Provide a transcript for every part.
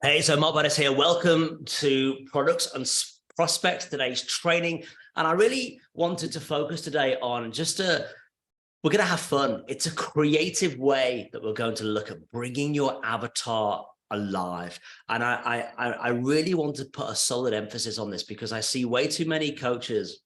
Hey, so Mark Bettis here. Welcome to Products and Prospects, today's training. And I really wanted to focus today on we're going to have fun. It's a creative way that we're going to look at bringing your avatar alive. And I really want to put a solid emphasis on this because I see way too many coaches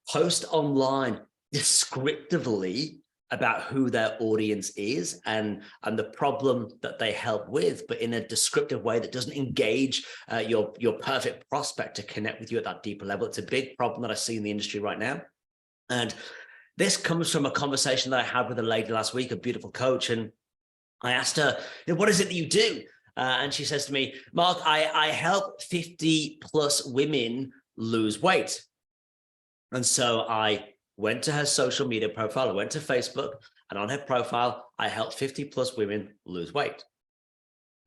post online descriptively about who their audience is and the problem that they help with, but in a descriptive way that doesn't engage your perfect prospect to connect with you at that deeper level. It's a big problem that I see in the industry right now. And this comes from a conversation that I had with a lady last week, a beautiful coach. And I asked her, what is it that you do? And she says to me, Mark, I help 50 plus women lose weight. And so I went to her social media profile. I went to Facebook, and on her profile, I helped 50 plus women lose weight.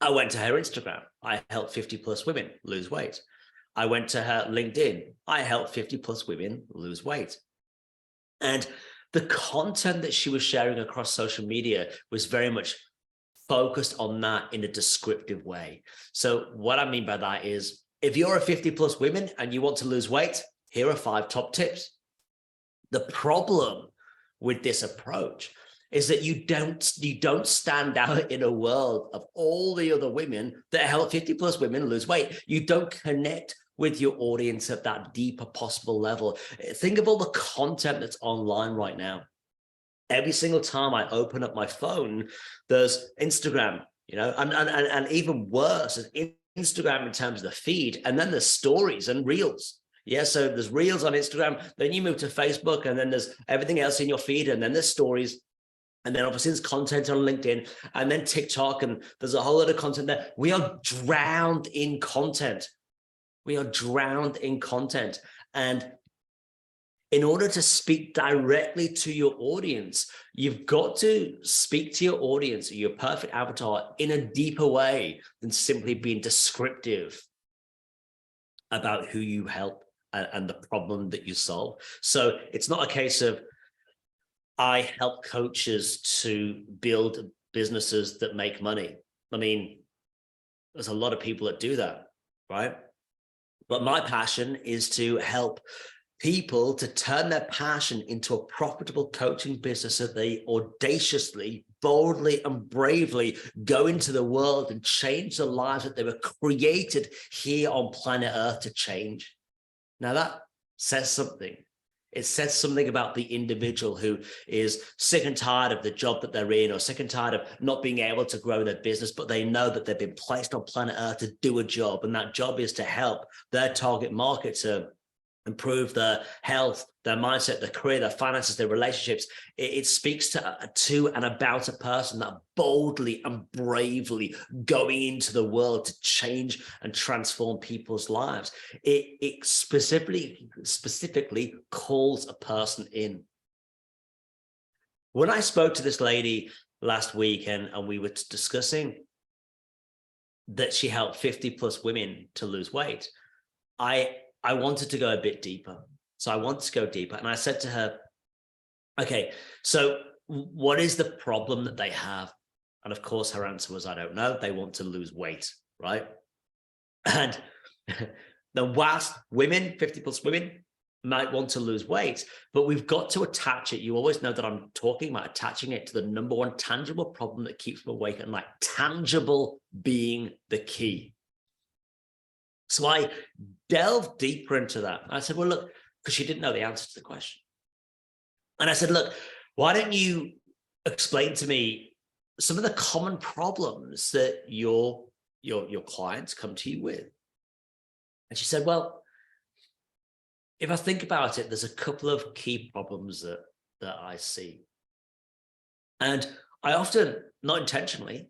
I went to her Instagram. I helped 50 plus women lose weight. I went to her LinkedIn. I helped 50 plus women lose weight. And the content that she was sharing across social media was very much focused on that in a descriptive way. So what I mean by that is, if you're a 50 plus women and you want to lose weight, here are 5 top tips. The problem with this approach is that you don't stand out in a world of all the other women that help 50 plus women lose weight. You don't connect with your audience at that deeper possible level. Think of all the content that's online right now. Every single time I open up my phone, there's Instagram, and even worse, there's Instagram in terms of the feed, and then there's stories and reels. Yeah, so there's reels on Instagram, then you move to Facebook, and then there's everything else in your feed, and then there's stories, and then obviously there's content on LinkedIn, and then TikTok, and there's a whole lot of content there. We are drowned in content. We are drowned in content. And in order to speak directly to your audience, you've got to speak to your audience, your perfect avatar, in a deeper way than simply being descriptive about who you help and the problem that you solve. So it's not a case of I help coaches to build businesses that make money. I mean, there's a lot of people that do that, right? But my passion is to help people to turn their passion into a profitable coaching business so they audaciously, boldly, and bravely go into the world and change the lives that they were created here on planet Earth to change. Now that says something. It says something about the individual who is sick and tired of the job that they're in, or sick and tired of not being able to grow their business, but they know that they've been placed on planet Earth to do a job, and that job is to help their target market to improve their health, their mindset, their career, their finances, their relationships. It speaks to and about a person that boldly and bravely going into the world to change and transform people's lives. It specifically calls a person in. When I spoke to this lady last week and we were discussing that she helped 50 plus women to lose weight, I wanted to go a bit deeper. So I wanted to go deeper. And I said to her, okay, so what is the problem that they have? And of course, her answer was, I don't know. They want to lose weight, right? And the whilst women, 50 plus women, might want to lose weight, but we've got to attach it. You always know that I'm talking about attaching it to the number one tangible problem that keeps them awake at night, tangible being the key. So I delved deeper into that. I said, well, look, because she didn't know the answer to the question. And I said, look, why don't you explain to me some of the common problems that your clients come to you with? And she said, well, if I think about it, there's a couple of key problems that I see. And I often, not intentionally,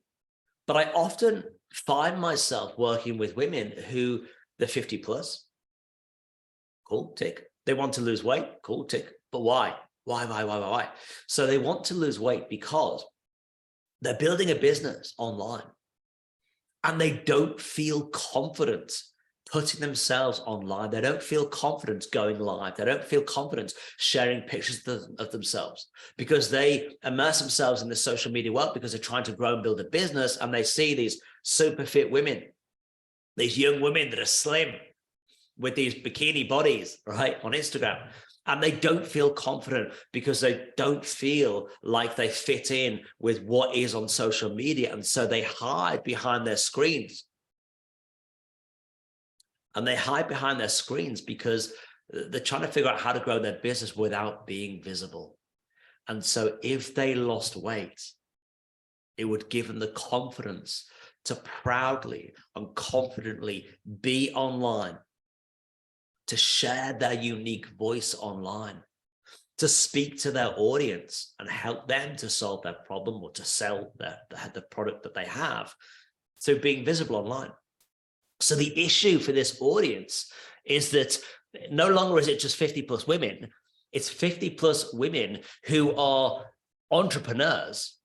but I often find myself working with women who they're 50 plus. Cool, tick. They want to lose weight. Cool, tick. But why? Why? So they want to lose weight because they're building a business online and they don't feel confident putting themselves online. They don't feel confident going live. They don't feel confident sharing pictures of themselves because they immerse themselves in the social media world because they're trying to grow and build a business, and they see these super fit women, these young women that are slim with these bikini bodies, right, on Instagram. And they don't feel confident because they don't feel like they fit in with what is on social media. And so they hide behind their screens. And they hide behind their screens because they're trying to figure out how to grow their business without being visible. And so if they lost weight, it would give them the confidence to proudly and confidently be online, to share their unique voice online, to speak to their audience and help them to solve their problem or to sell the product that they have. So being visible online. So the issue for this audience is that no longer is it just 50 plus women, it's 50 plus women who are entrepreneurs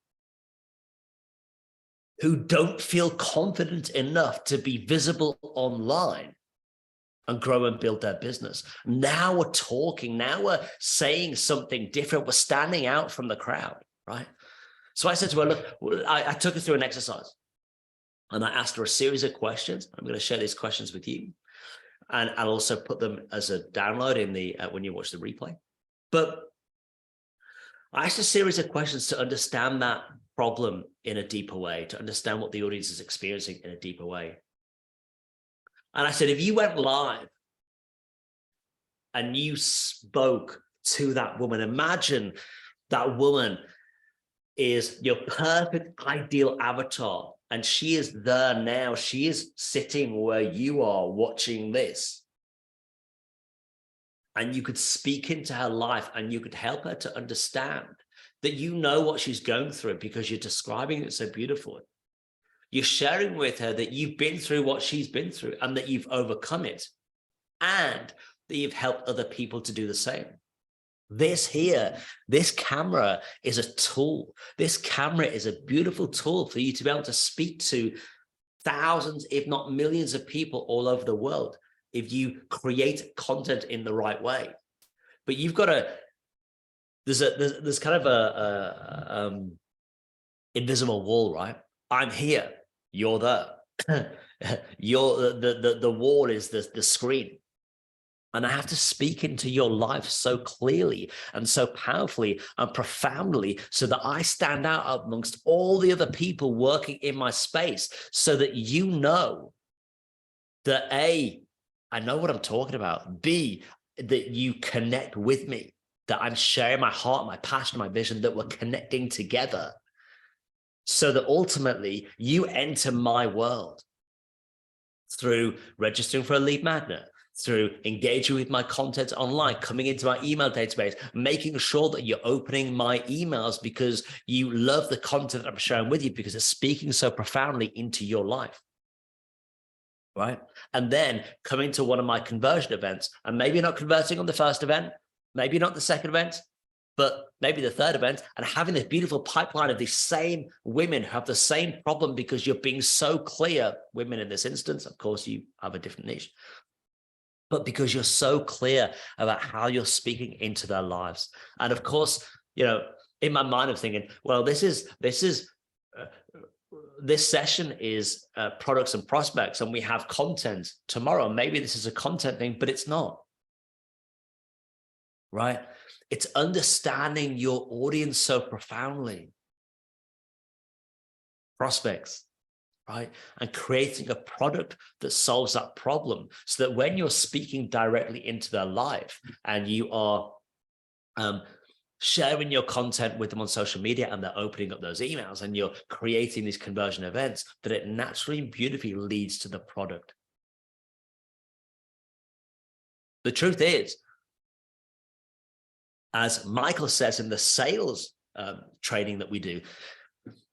who don't feel confident enough to be visible online and grow and build their business. Now we're talking, now we're saying something different. We're standing out from the crowd, right? So I said to her, look, I took her through an exercise and I asked her a series of questions. I'm going to share these questions with you. And I'll also put them as a download in the when you watch the replay. But I asked a series of questions to understand that problem in a deeper way, to understand what the audience is experiencing in a deeper way. And I said, if you went live and you spoke to that woman, imagine that woman is your perfect ideal avatar. And she is there now. She is sitting where you are watching this. And you could speak into her life and you could help her to understand that you know what she's going through because you're describing it so beautifully. You're sharing with her that you've been through what she's been through and that you've overcome it and that you've helped other people to do the same. This here, this camera is a tool. This camera is a beautiful tool for you to be able to speak to thousands, if not millions of people all over the world if you create content in the right way. But you've got to, there's kind of a invisible wall, right? I'm here, you're there. You're the wall is the screen. And I have to speak into your life so clearly and so powerfully and profoundly so that I stand out amongst all the other people working in my space so that you know that A, I know what I'm talking about. B, that you connect with me, that I'm sharing my heart, my passion, my vision, that we're connecting together so that ultimately you enter my world through registering for a lead magnet, through engaging with my content online, coming into my email database, making sure that you're opening my emails because you love the content I'm sharing with you because it's speaking so profoundly into your life, right? And then coming to one of my conversion events, and maybe you're not converting on the first event, maybe not the second event, but maybe the third event, and having this beautiful pipeline of these same women who have the same problem because you're being so clear, women in this instance, of course, you have a different niche, but because you're so clear about how you're speaking into their lives. And of course, you know, in my mind, I'm thinking, well, this session is products and prospects, and we have content tomorrow. Maybe this is a content thing, but it's not, right? It's understanding your audience so profoundly. Prospects, right? And creating a product that solves that problem so that when you're speaking directly into their life and you are sharing your content with them on social media and they're opening up those emails and you're creating these conversion events, that it naturally and beautifully leads to the product. The truth is, as Michael says in the sales training that we do,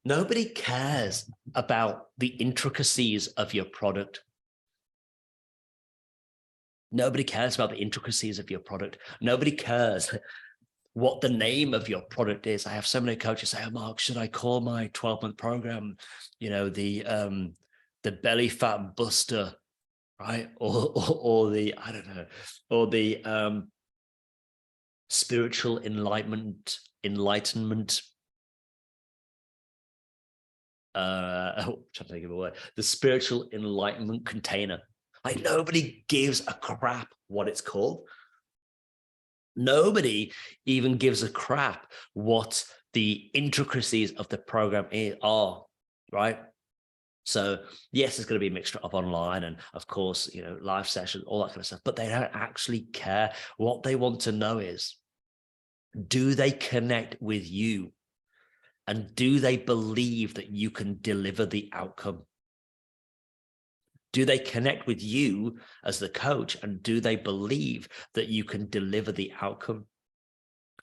nobody cares about the intricacies of your product. Nobody cares about the intricacies of your product. Nobody cares what the name of your product is. I have so many coaches say, oh, Mark, should I call my 12-month program, you know, the belly fat buster, right? Or the, I don't know, or the spiritual enlightenment trying to think of a word, the spiritual enlightenment container. Like nobody gives a crap what it's called. Nobody even gives a crap what the intricacies of the program are, right? So yes, there's going to be a mixture of online and of course, you know, live sessions, all that kind of stuff, but they don't actually care. What they want to know is, do they connect with you? And do they believe that you can deliver the outcome? Do they connect with you as the coach? And do they believe that you can deliver the outcome?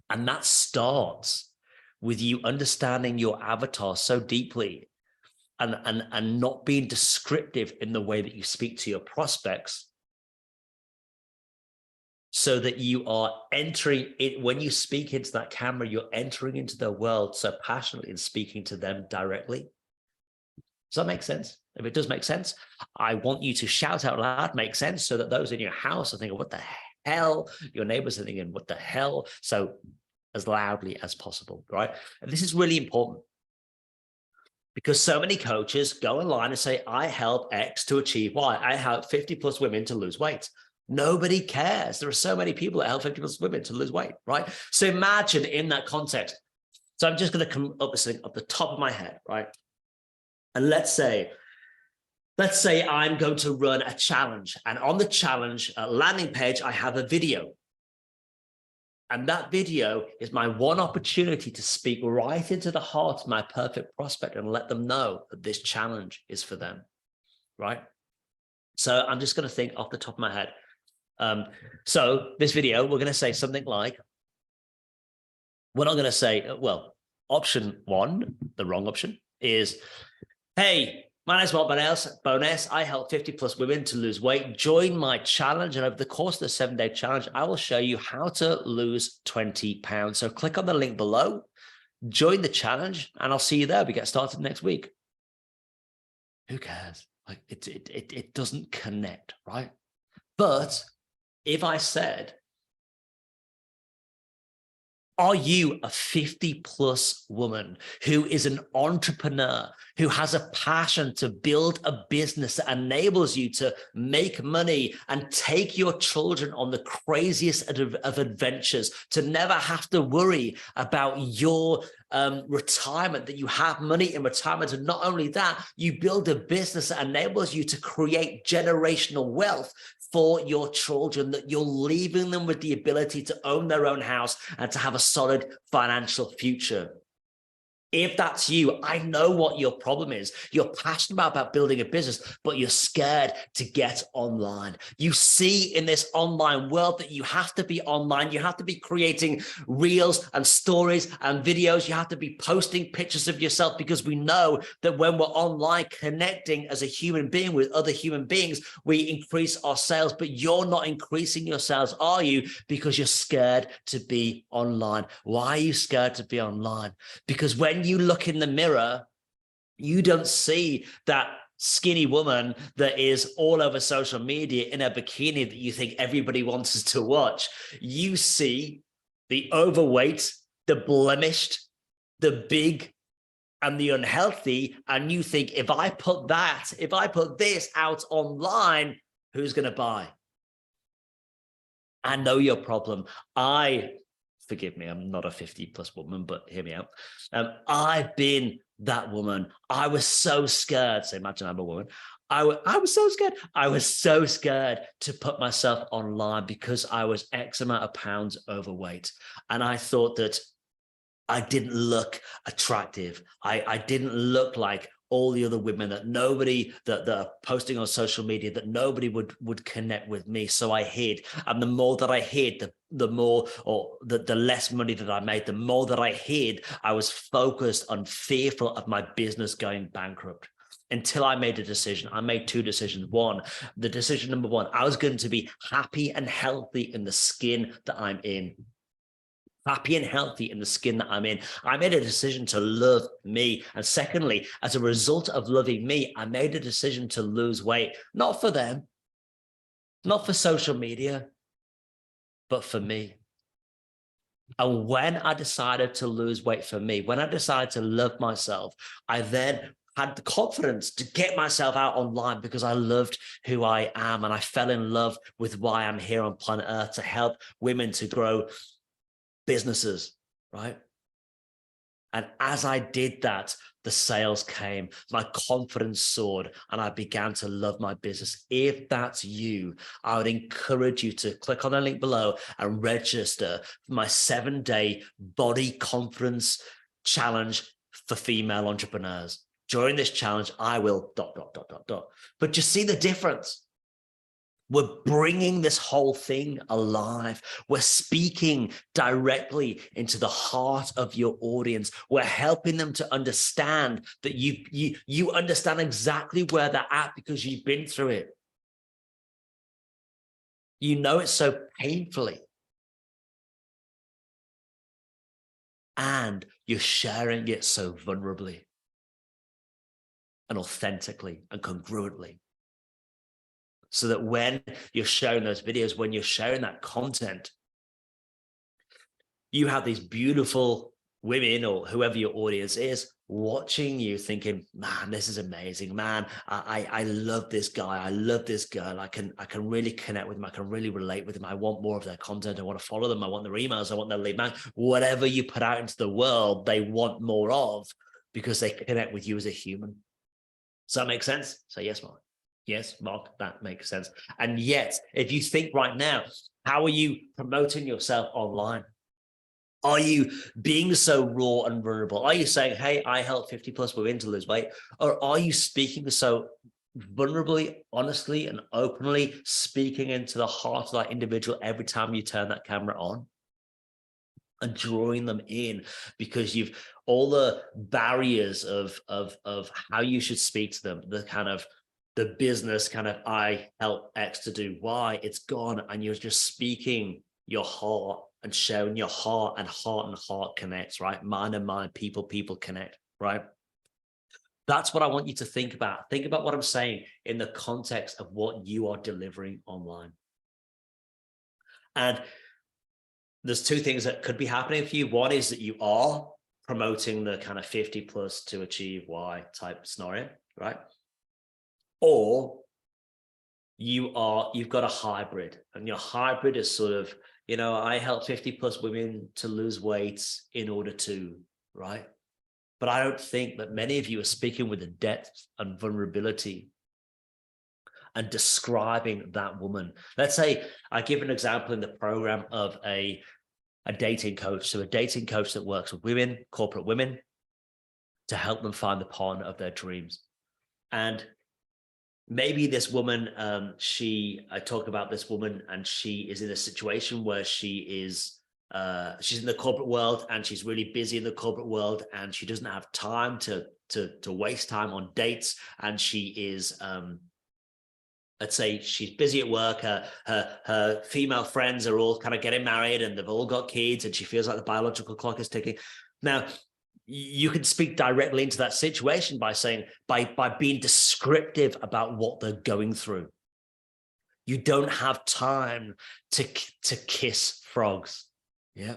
And that starts with you understanding your avatar so deeply and not being descriptive in the way that you speak to your prospects, so that you are entering it. When you speak into that camera, you're entering into their world so passionately and speaking to them directly. Does that make sense? If it does make sense, I want you to shout out loud, make sense, so that those in your house are thinking, what the hell? Your neighbors are thinking, what the hell? So as loudly as possible, right? And this is really important, because so many coaches go online and say, I help X to achieve Y. I help 50 plus women to lose weight. Nobody cares. There are so many people that help 50 plus women to lose weight, right? So imagine in that context. So I'm just going to come up with something off the top of my head, right? And let's say I'm going to run a challenge. And on the challenge landing page, I have a video. And that video is my one opportunity to speak right into the heart of my perfect prospect and let them know that this challenge is for them, right? So I'm just going to think off the top of my head. So this video, we're going to say something like, we're not going to say, well, option one, the wrong option is, hey, my name is Mark Bowness. I help 50 plus women to lose weight. Join my challenge. And over the course of the 7-day challenge, I will show you how to lose 20 pounds. So click on the link below, join the challenge, and I'll see you there. We get started next week. Who cares? Like it doesn't connect, right? But if I said, are you a 50 plus woman who is an entrepreneur, who has a passion to build a business that enables you to make money and take your children on the craziest of adventures, to never have to worry about your retirement, that you have money in retirement? And not only that, you build a business that enables you to create generational wealth for your children, that you're leaving them with the ability to own their own house and to have a solid financial future. If that's you, I know what your problem is. You're passionate about building a business, but you're scared to get online. You see in this online world that you have to be online. You have to be creating reels and stories and videos. You have to be posting pictures of yourself, because we know that when we're online connecting as a human being with other human beings, we increase our sales. But you're not increasing your sales, are you? Because you're scared to be online. Why are you scared to be online? Because when you look in the mirror, you don't see that skinny woman that is all over social media in a bikini that you think everybody wants us to watch. You see the overweight, the blemished, the big, and the unhealthy, and you think, if I put this out online, who's going to buy? I know your problem. Forgive me, I'm not a 50 plus woman, but hear me out. I've been that woman. I was so scared. So imagine I'm a woman. I was so scared. I was so scared to put myself online because I was X amount of pounds overweight. And I thought that I didn't look attractive. I didn't look like all the other women that are posting on social media, that nobody would connect with me. So I hid. And the more that I hid, the less money that I made. The more that I hid, I was focused on fearful of my business going bankrupt. Until I made a decision. I made two decisions. The decision number one, I was going to be happy and healthy in the skin that I'm in. Happy and healthy in the skin that I'm in. I made a decision to love me. And secondly, as a result of loving me, I made a decision to lose weight, not for them, not for social media, but for me. And when I decided to lose weight for me, when I decided to love myself, I then had the confidence to get myself out online because I loved who I am. And I fell in love with why I'm here on planet Earth, to help women to grow businesses, right? And as I did that, the sales came, my confidence soared, and I began to love my business. If that's you, I would encourage you to click on the link below and register for my 7-day body confidence challenge for female entrepreneurs. During this challenge, I will ... But just see the difference. We're bringing this whole thing alive. We're speaking directly into the heart of your audience. We're helping them to understand that you understand exactly where they're at because you've been through it. You know it so painfully. And you're sharing it so vulnerably and authentically and congruently. So that when you're sharing those videos, when you're sharing that content, you have these beautiful women or whoever your audience is watching you thinking, man, this is amazing, man. I love this guy. I love this girl. I can really connect with them. I can really relate with them. I want more of their content. I want to follow them. I want their emails. I want their lead man. Whatever you put out into the world, they want more of because they connect with you as a human. Does that make sense? So yes, Mark. Yes, Mark, that makes sense. And yet, if you think right now, how are you promoting yourself online? Are you being so raw and vulnerable? Are you saying, hey, I help 50+ women to lose weight? Or are you speaking so vulnerably, honestly, and openly, speaking into the heart of that individual every time you turn that camera on? And drawing them in because you've all the barriers of how you should speak to them, the kind of the business kind of I help X to do Y, it's gone, and you're just speaking your heart and sharing your heart, and heart connects, right? Mind and mind, people connect, right? That's what I want you to think about. Think about what I'm saying in the context of what you are delivering online. And there's two things that could be happening for you. One is that you are promoting the kind of 50+ to achieve Y type scenario, right? Or you've got a hybrid, and your hybrid is sort of, I help 50+ women to lose weight in order to, right? But I don't think that many of you are speaking with the depth and vulnerability and describing that woman. Let's say I give an example in the program of a dating coach. So a dating coach that works with women, corporate women, to help them find the partner of their dreams. And maybe this woman, I talk about this woman, and she is in a situation where she's in the corporate world, and she's really busy in the corporate world, and she doesn't have time to waste time on dates. And she is, let's say she's busy at work. Her female friends are all kind of getting married, and they've all got kids, and she feels like the biological clock is ticking. Now, you can speak directly into that situation by saying, by being descriptive about what they're going through. You don't have time to kiss frogs. Yeah.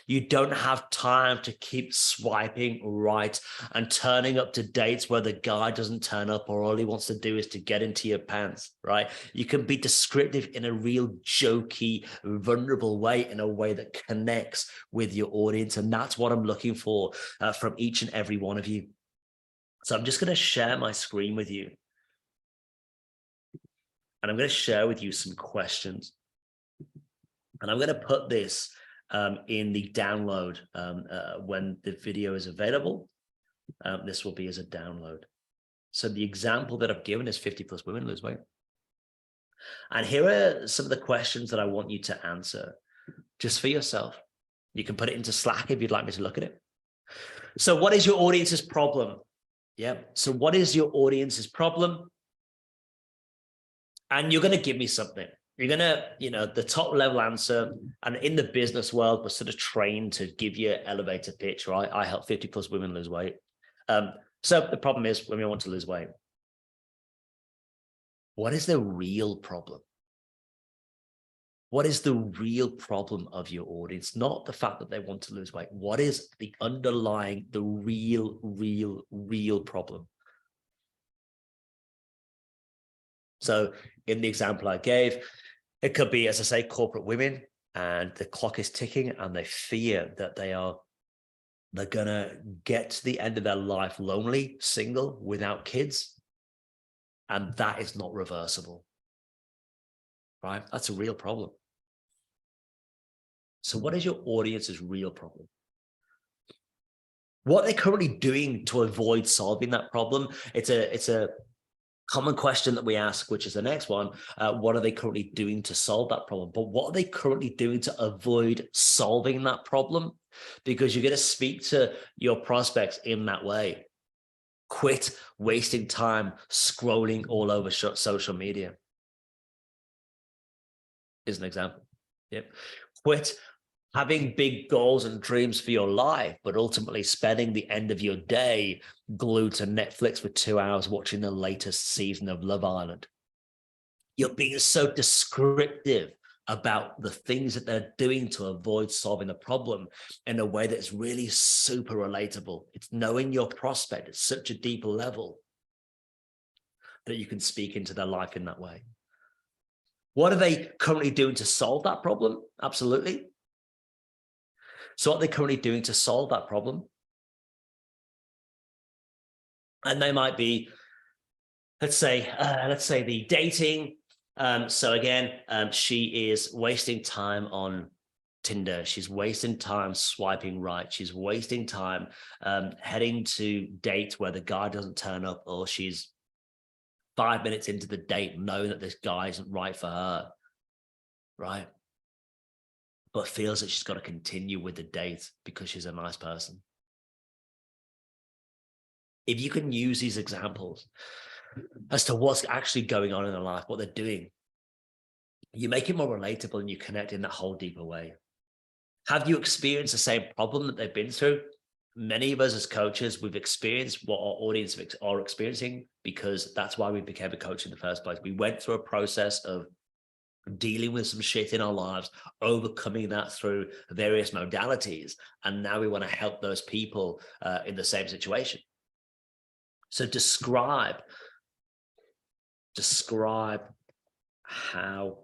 You don't have time to keep swiping right and turning up to dates where the guy doesn't turn up, or all he wants to do is to get into your pants, right? You can be descriptive in a real jokey, vulnerable way, in a way that connects with your audience. And that's what I'm looking for from each and every one of you. So I'm just going to share my screen with you. And I'm going to share with you some questions. And I'm going to put this in the download when the video is available. This will be as a download. So the example that I've given is 50+ women lose weight. And here are some of the questions that I want you to answer just for yourself. You can put it into Slack if you'd like me to look at it. So what is your audience's problem? Yeah. So what is your audience's problem? And you're going to give me something. You're going to, the top level answer. And in the business world, we're sort of trained to give you an elevator pitch, right? I help 50+ women lose weight. So the problem is women want to lose weight. What is the real problem? What is the real problem of your audience? Not the fact that they want to lose weight. What is the underlying, the real problem? So in the example I gave, it could be, as I say, corporate women, and the clock is ticking and they fear that they're going to get to the end of their life lonely, single, without kids. And that is not reversible, right? That's a real problem. So what is your audience's real problem? What they're currently doing to avoid solving that problem? It's a common question that we ask, which is the next one. What are they currently doing to solve that problem? But what are they currently doing to avoid solving that problem? Because you're going to speak to your prospects in that way. Quit wasting time scrolling all over social media is an example. Yep. Quit having big goals and dreams for your life, but ultimately spending the end of your day glued to Netflix for 2 hours watching the latest season of Love Island. You're being so descriptive about the things that they're doing to avoid solving the problem in a way that's really super relatable. It's knowing your prospect at such a deeper level that you can speak into their life in that way. What are they currently doing to solve that problem? Absolutely. So what are they currently doing to solve that problem? And they might be, let's say the dating. So again, she is wasting time on Tinder. She's wasting time swiping right. She's wasting time heading to dates where the guy doesn't turn up, or she's 5 minutes into the date knowing that this guy isn't right for her, right? But feels that she's got to continue with the date because she's a nice person. If you can use these examples as to what's actually going on in their life, what they're doing, you make it more relatable and you connect in that whole deeper way. Have you experienced the same problem that they've been through? Many of us as coaches, we've experienced what our audience are experiencing, because that's why we became a coach in the first place. We went through a process of dealing with some shit in our lives, overcoming that through various modalities. And now we want to help those people in the same situation. So describe how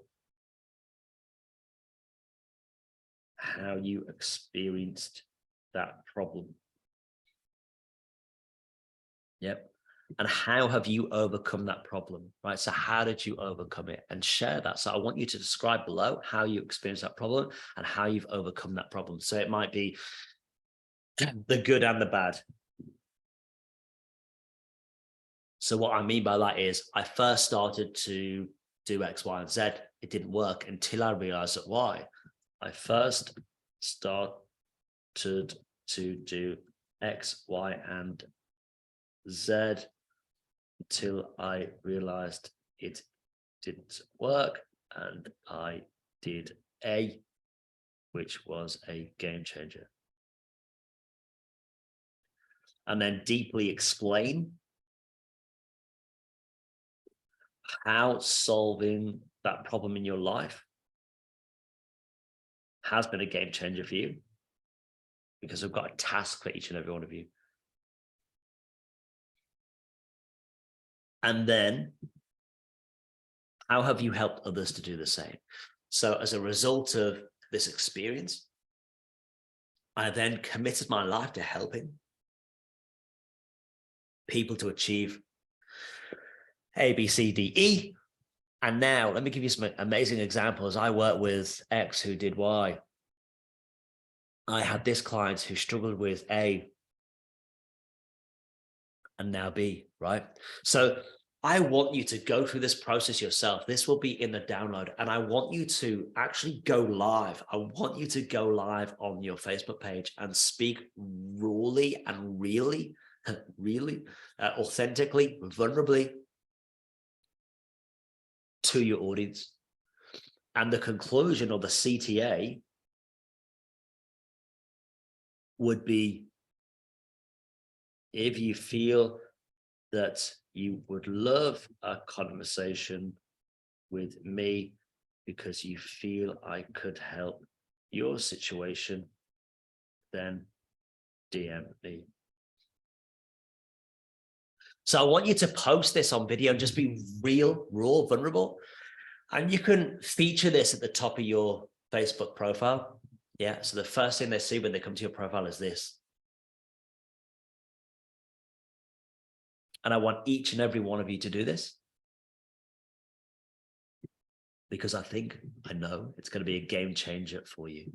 you experienced that problem. Yep. And how have you overcome that problem, right? So how did you overcome it? And share that. So I want you to describe below how you experienced that problem and how you've overcome that problem. So it might be the good and the bad. So what I mean by that is I first started to do X, Y, and Z. It didn't work until I realized that why. I first started to do X, Y, and Z until I realized it didn't work, and I did A, which was a game changer. And then deeply explain how solving that problem in your life has been a game changer for you, because we've got a task for each and every one of you. And then how have you helped others to do the same? So as a result of this experience, I then committed my life to helping people to achieve A, B, C, D, E. And now let me give you some amazing examples. I work with X who did Y. I had this client who struggled with A and now B, right? So I want you to go through this process yourself. This will be in the download, and I want you to actually go live. I want you to go live on your Facebook page and speak rawly and really authentically, vulnerably to your audience. And the conclusion, or the CTA, would be, if you feel that you would love a conversation with me because you feel I could help your situation, then DM me. So I want you to post this on video and just be real, raw, vulnerable. And you can feature this at the top of your Facebook profile. Yeah. So the first thing they see when they come to your profile is this. And I want each and every one of you to do this, because I know it's going to be a game changer for you.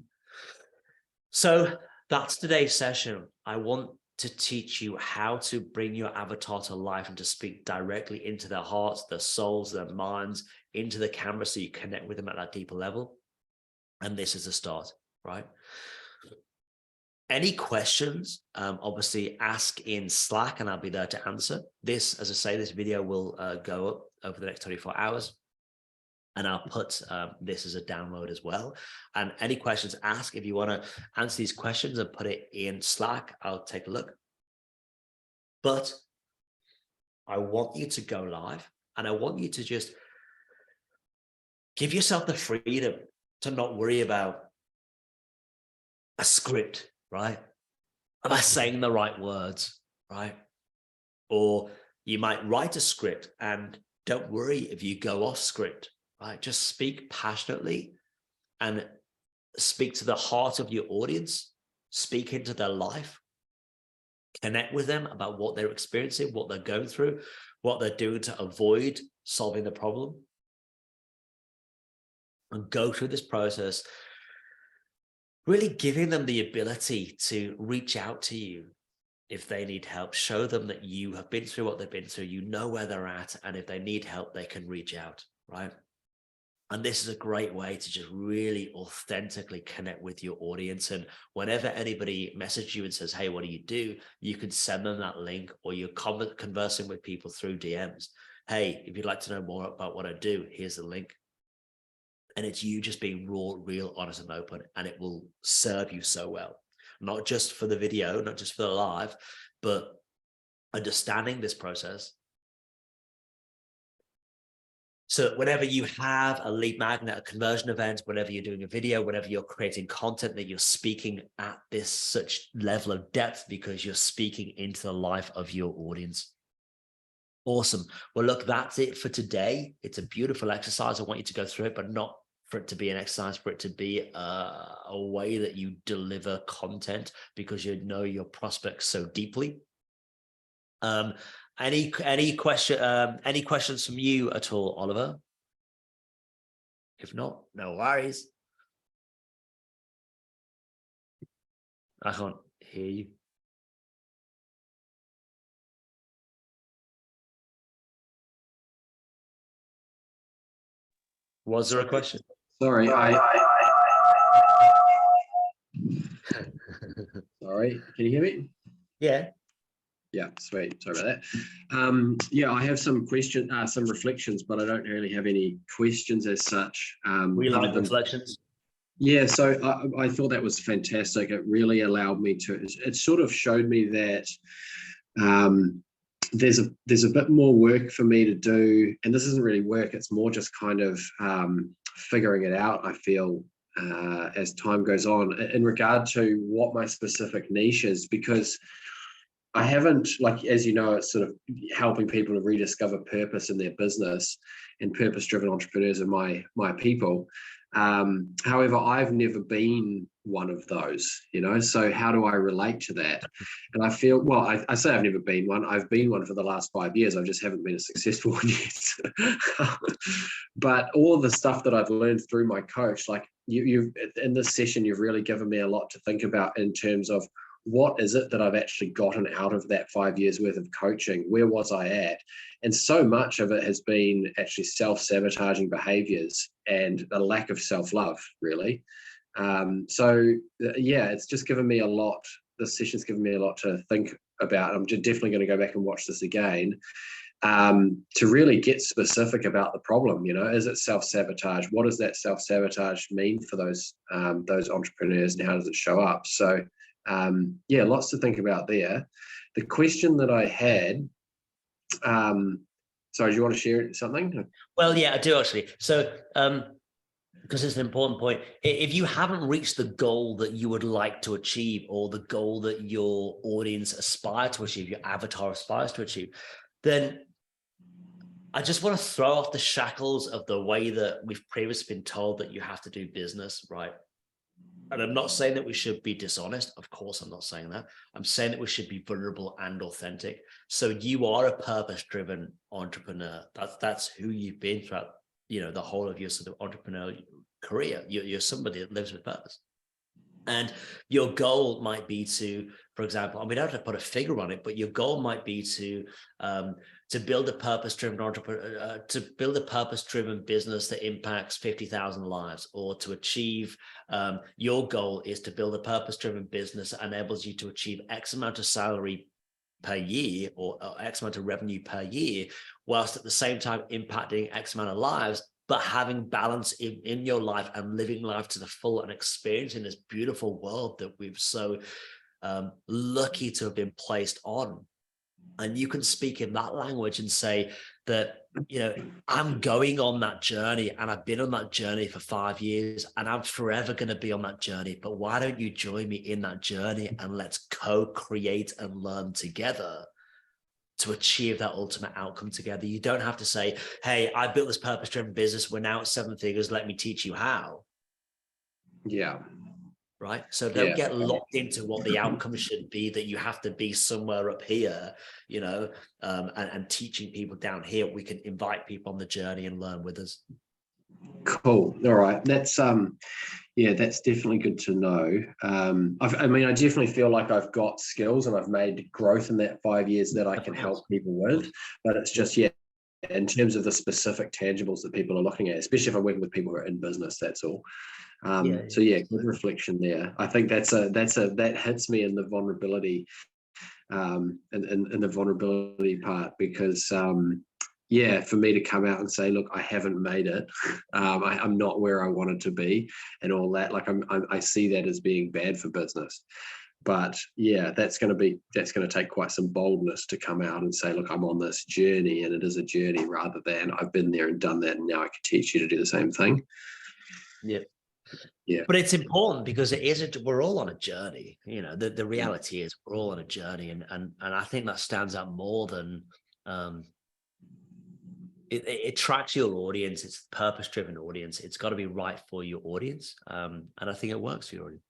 So that's today's session. I want to teach you how to bring your avatar to life and to speak directly into their hearts, their souls, their minds, into the camera, so you connect with them at that deeper level. And this is the start, right? Any questions, obviously ask in Slack and I'll be there to answer. This, as I say, this video will go up over the next 24 hours. And I'll put this as a download as well. And any questions, ask. If you want to answer these questions and put it in Slack, I'll take a look. But I want you to go live, and I want you to just give yourself the freedom to not worry about a script, right? Am I saying the right words, right? Or you might write a script and don't worry if you go off script. Right? Just speak passionately and speak to the heart of your audience, speak into their life, connect with them about what they're experiencing, what they're going through, what they're doing to avoid solving the problem. And go through this process, really giving them the ability to reach out to you if they need help. Show them that you have been through what they've been through, you know where they're at, and if they need help, they can reach out, right? And this is a great way to just really authentically connect with your audience. And whenever anybody messages you and says, hey, what do? You can send them that link, or you're conversing with people through DMs. Hey, if you'd like to know more about what I do, here's the link. And it's you just being raw, real, honest, and open. And it will serve you so well, not just for the video, not just for the live, but understanding this process. So whenever you have a lead magnet, a conversion event, whenever you're doing a video, whenever you're creating content, that you're speaking at this such level of depth, because you're speaking into the life of your audience. Awesome. Well, look, that's it for today. It's a beautiful exercise. I want you to go through it, but not for it to be an exercise, for it to be a way that you deliver content, because you know your prospects so deeply. Any questions from you at all, Oliver? If not, no worries. I can't hear you. Was there a question? Sorry, sorry, can you hear me? Yeah. Yeah, sweet. Sorry about that. Yeah, I have some some reflections, but I don't really have any questions as such. We like reflections. Yeah, so I thought that was fantastic. It really allowed me to, it sort of showed me that there's a bit more work for me to do, and this isn't really work, it's more just kind of figuring it out, I feel, as time goes on, in regard to what my specific niche is, because I haven't, like, as you know, it's sort of helping people to rediscover purpose in their business, and purpose-driven entrepreneurs are my people. However, I've never been one of those, you know, so how do I relate to that? And I feel, well, I say I've never been one. I've been one for the last 5 years. I just haven't been a successful one yet. But all of the stuff that I've learned through my coach, like you've in this session, you've really given me a lot to think about in terms of, what is it that I've actually gotten out of that 5 years worth of coaching? Where was I at? And so much of it has been actually self-sabotaging behaviors and a lack of self-love, really. So yeah, it's just given me a lot. This session's given me a lot to think about. I'm definitely going to go back and watch this again, to really get specific about the problem. You know, is it self-sabotage? What does that self-sabotage mean for those entrepreneurs, and how does it show up? So yeah, lots to think about there. The question that I had, sorry, do you want to share something? Well, yeah, I do actually. So, because it's an important point. If you haven't reached the goal that you would like to achieve, or the goal that your audience aspire to achieve, your avatar aspires to achieve, then I just want to throw off the shackles of the way that we've previously been told that you have to do business, right? And I'm not saying that we should be dishonest. Of course, I'm not saying that. I'm saying that we should be vulnerable and authentic. So you are a purpose-driven entrepreneur. That's who you've been throughout, the whole of your sort of entrepreneurial career. You're somebody that lives with purpose. And your goal might be to, for example, we don't have to put a figure on it, but your goal might be to build a purpose-driven entrepreneur, to build a purpose-driven business that impacts 50,000 lives, or to achieve, your goal is to build a purpose-driven business that enables you to achieve X amount of salary per year or X amount of revenue per year, whilst at the same time impacting X amount of lives, but having balance in your life and living life to the full and experiencing this beautiful world that we've so lucky to have been placed on. And you can speak in that language and say that, I'm going on that journey, and I've been on that journey for 5 years, and I'm forever going to be on that journey. But why don't you join me in that journey, and let's co-create and learn together to achieve that ultimate outcome together. You don't have to say, hey, I built this purpose-driven business. We're now at 7 figures. Let me teach you how. Yeah. Right. So don't get locked into what the outcome should be, that you have to be somewhere up here, and teaching people down here. We can invite people on the journey and learn with us. Cool. All right. That's that's definitely good to know. I definitely feel like I've got skills and I've made growth in that 5 years that I can help people with, but it's just, in terms of the specific tangibles that people are looking at, especially if I'm working with people who are in business, that's all. Good reflection there. I think that hits me in the vulnerability, in the vulnerability part, because, for me to come out and say, look, I haven't made it. I'm not where I wanted to be and all that. Like I see that as being bad for business. But that's going to take quite some boldness to come out and say, look, I'm on this journey, and it is a journey, rather than I've been there and done that, and now I can teach you to do the same thing. Yeah. But it's important because we're all on a journey. The reality is we're all on a journey, and I think that stands out more than it tracks your audience. It's a purpose-driven audience. It's got to be right for your audience, and I think it works for your audience.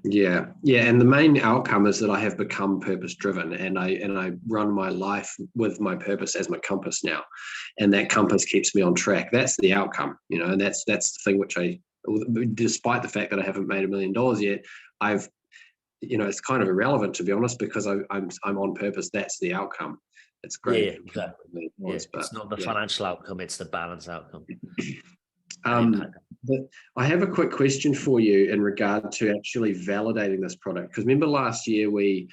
And the main outcome is that I have become purpose-driven, and I run my life with my purpose as my compass now, and that compass keeps me on track. That's the outcome, and that's the thing which despite the fact that I haven't made $1 million yet, it's kind of irrelevant, to be honest, because I'm on purpose. That's the outcome. It's great. Exactly. It's not the financial outcome; it's the balance outcome. But I have a quick question for you in regard to actually validating this product, because remember last year we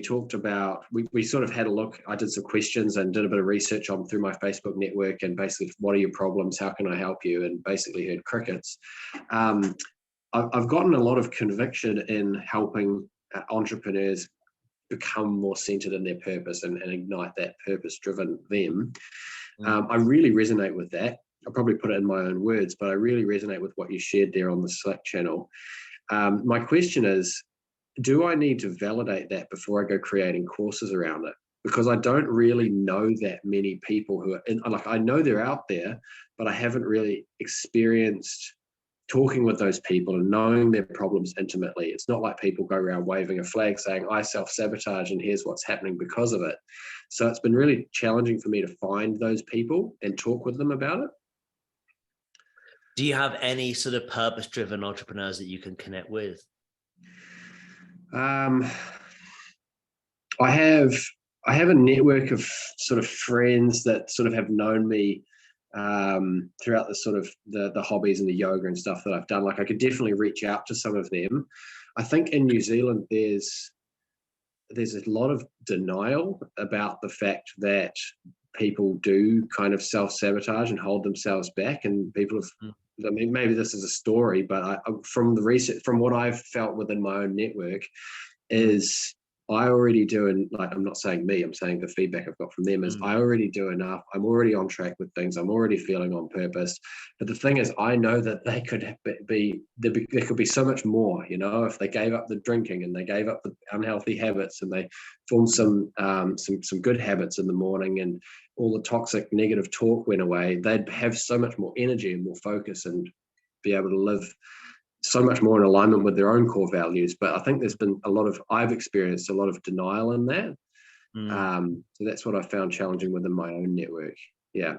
talked about, we sort of had a look. I did some questions and did a bit of research through my Facebook network, and basically, what are your problems? How can I help you? And basically heard crickets. I've gotten a lot of conviction in helping entrepreneurs become more centered in their purpose and ignite that purpose-driven them. I really resonate with that. I'll probably put it in my own words, but I really resonate with what you shared there on the Slack channel. My question is, do I need to validate that before I go creating courses around it? Because I don't really know that many people who are I know they're out there, but I haven't really experienced talking with those people and knowing their problems intimately. It's not like people go around waving a flag saying, I self-sabotage and here's what's happening because of it. So it's been really challenging for me to find those people and talk with them about it. Do you have any sort of purpose-driven entrepreneurs that you can connect with? I have a network of sort of friends that sort of have known me throughout the sort of the hobbies and the yoga and stuff that I've done. Like I could definitely reach out to some of them. I think in New Zealand there's a lot of denial about the fact that people do kind of self-sabotage and hold themselves back, and people have I mean, maybe this is a story, but from the research, from what I've felt within my own network, is I already do, and like, I'm not saying me, I'm saying the feedback I've got from them is I already do enough. I'm already on track with things. I'm already feeling on purpose. But the thing is, I know that they could there could be so much more, you know, if they gave up the drinking and they gave up the unhealthy habits and they formed some good habits in the morning, and all the toxic negative talk went away, they'd have so much more energy and more focus and be able to live so much more in alignment with their own core values. But I think I've experienced a lot of denial in that. So that's what I found challenging within my own network. Yeah.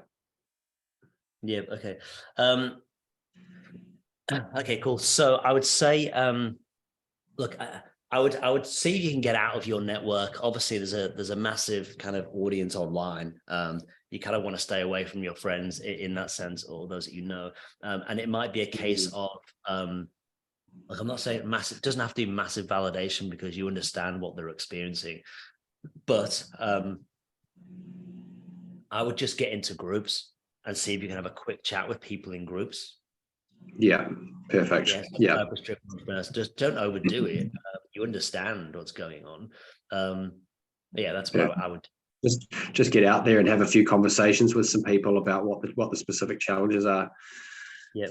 Yeah. Okay. Okay, cool. So I would say, look, I would see if you can get out of your network. Obviously, there's a massive kind of audience online. You kind of want to stay away from your friends in that sense, or those that you know. And it might be a case of, like, I'm not saying massive, it doesn't have to be massive validation because you understand what they're experiencing. But I would just get into groups and see if you can have a quick chat with people in groups. Yeah, perfect. Yeah. Just don't overdo it. You understand what's going on. Yeah, that's what I would just get out there and have a few conversations with some people about what the specific challenges are. Yeah.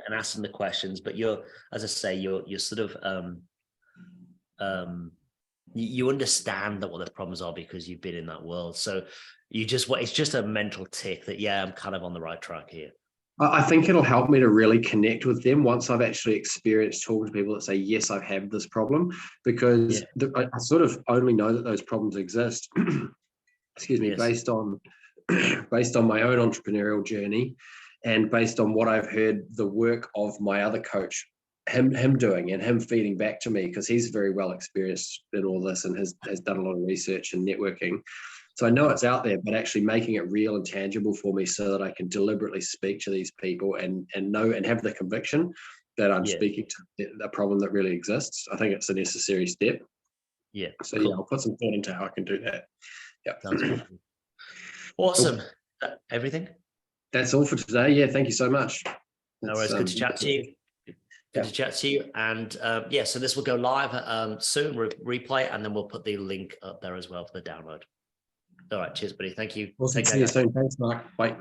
And ask them the questions. But as I say, you're sort of you understand that what the problems are because you've been in that world. So it's just a mental tick that, yeah, I'm kind of on the right track here. I think it'll help me to really connect with them once I've actually experienced talking to people that say, yes, I've had this problem, because I sort of only know that those problems exist, excuse me, based on my own entrepreneurial journey and based on what I've heard the work of my other coach, him doing and him feeding back to me, because he's very well experienced in all this and has done a lot of research and networking. So I know it's out there, but actually making it real and tangible for me so that I can deliberately speak to these people and know and have the conviction that I'm speaking to a problem that really exists. I think it's a necessary step. Yeah. So cool. I'll put some thought into how I can do that. Yeah. Awesome. Everything? That's all for today. Yeah. Thank you so much. No worries. Good to chat to you. Good to chat to you. And so this will go live soon, replay, and then we'll put the link up there as well for the download. All right. Cheers, buddy. Thank you. Awesome. See you soon. Thanks, Mark. Bye.